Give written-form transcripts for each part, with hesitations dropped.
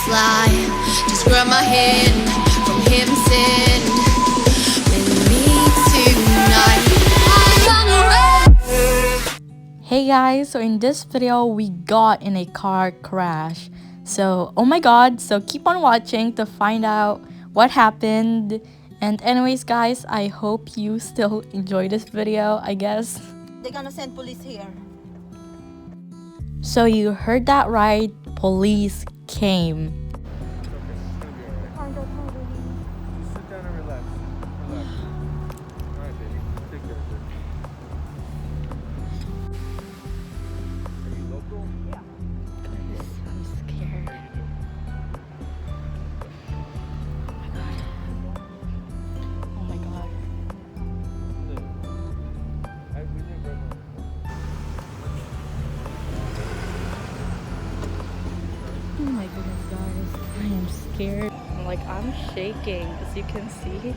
slime. Just grab my hand from him, send with me tonight. Hey guys, so in this video we got in a car crash. So oh my god, so keep on watching to find out what happened. And anyways guys, I hope you still enjoy this video, I guess. They're gonna send police here. So you heard that right, police came. Sit down and relax. Relax. All right, baby. Take care of it. Are you local? Yeah. I'm scared. Oh my god. We didn't grab one. Oh my goodness guys, I am scared. I'm shaking, as you can see.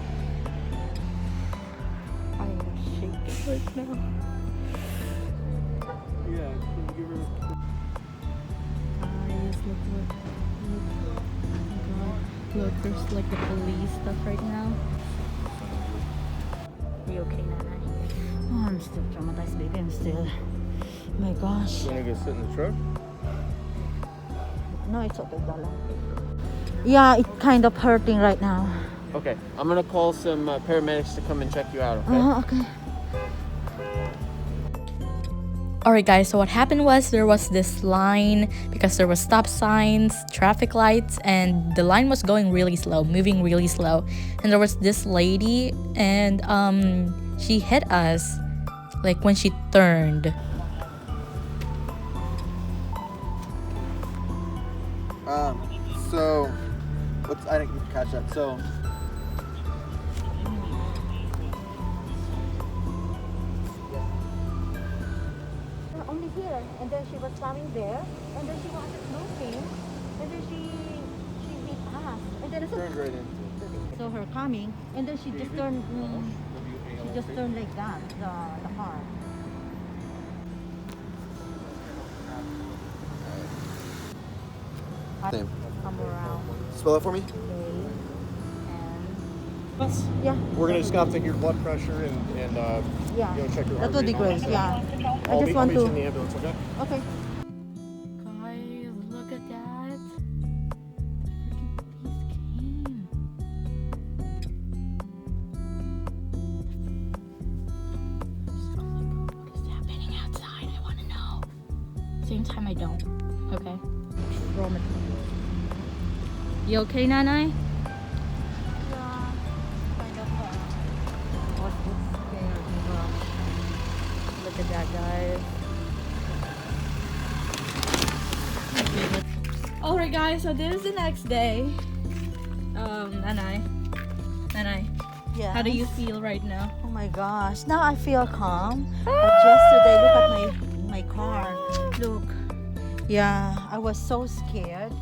I am shaking right now. Yeah, can you give her Guys, look. Oh my god. Look, there's like the police stuff right now. Are you okay, Nana? Oh, I'm still traumatized, baby. I'm still. Oh my gosh. You want to go sit in the truck? No, it's okay, darling. Yeah, it's kind of hurting right now. Okay, I'm gonna call some paramedics to come and check you out, okay? Okay. Alright guys, so what happened was there was this line because there was stop signs, traffic lights, and the line was going really slow, moving really slow. And there was this lady and she hit us like when she turned. So, I didn't catch that. So, Only here, and then she was coming there, and then she wasn't looking, and then she hit us, and then I Turned said, right into it. saw her coming, and then she just turned. She just turned like that, the car. same. Come around. Spell it for me. Yeah. We're gonna just gotta take your blood pressure and Yeah. check your That heart would be rate. great. Yeah. I I'll just meet want you in to. the ambulance, okay? Okay. Guys, look at that. What is happening outside? I want to know. Same time I don't. Okay. You okay, Nanay? Yeah. Kind of. Was scared. Look at that, guys. Alright guys, so this is the next day. Nanay. Yeah. How do you feel right now? Oh my gosh. Now I feel calm. But yesterday, look at my car. Look. Yeah, I was so scared.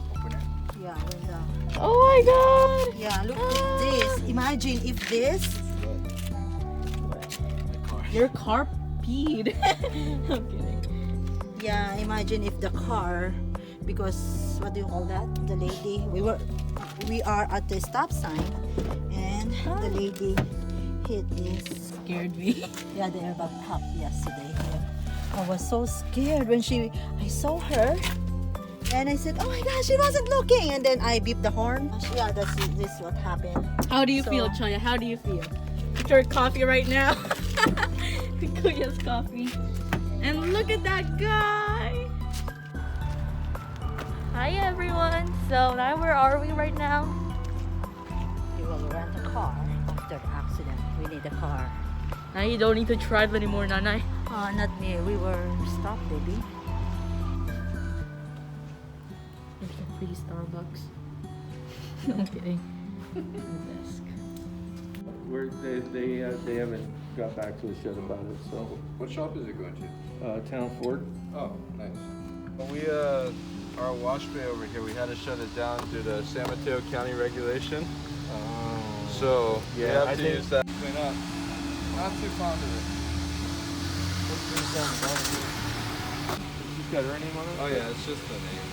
Yeah, when the, Oh my god! yeah, look at this. Imagine if this. Your car peed. I'm kidding. Yeah, imagine if the car, because what do you call that? The lady. We are at the stop sign, and the lady hit this. Scared me. Yeah, the airbag popped yesterday. I was so scared when I saw her, and I said, "Oh my gosh, she wasn't looking!" And then I beeped the horn. Yeah, this is what happened. How do you So- feel, Chaya? How do you feel? It's your coffee right now. Kuya's coffee. And look at that guy. Hi everyone. So now where are we right now? We will rent a car after the accident. We need a car. Now you don't need to drive anymore, Nanay. Not me. We were stopped, baby. There's a free Starbucks. No, I'm kidding. Desk. They haven't got back to us yet about it, so. What shop is it going to? Town Ford. Oh, nice. We, our wash bay over here, we had to shut it down due to San Mateo County regulation. So, Yeah, we have I to think- use that to clean up. Not too fond of it. She's got her name on it? Oh yeah, it's just the name.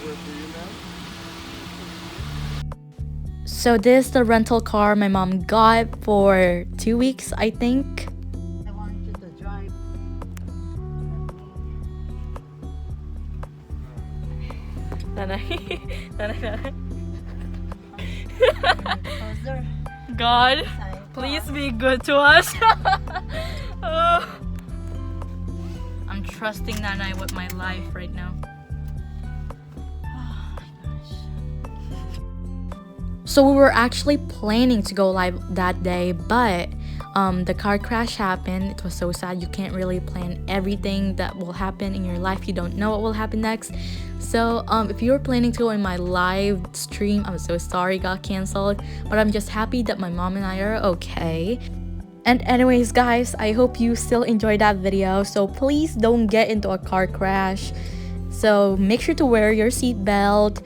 work for you now? So this is the rental car my mom got for 2 weeks, I think. I want you to drive. Closer. God, Side please car. be good to us. Oh. I'm trusting Nanay with my life right now. Oh my gosh. So we were actually planning to go live that day, but the car crash happened. It was so sad. You can't really plan everything that will happen in your life. You don't know what will happen next. So if you were planning to go in my live stream, I'm so sorry it got canceled, but I'm just happy that my mom and I are okay. And anyways guys, I hope you still enjoyed that video. So please don't get into a car crash. So make sure to wear your seatbelt,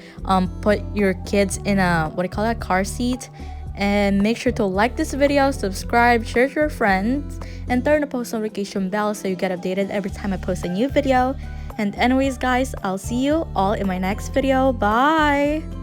put your kids in a, what do you call that, car seat, and make sure to like this video, subscribe, share to your friends, and turn the post notification bell so you get updated every time I post a new video. And anyways guys, I'll see you all in my next video. Bye!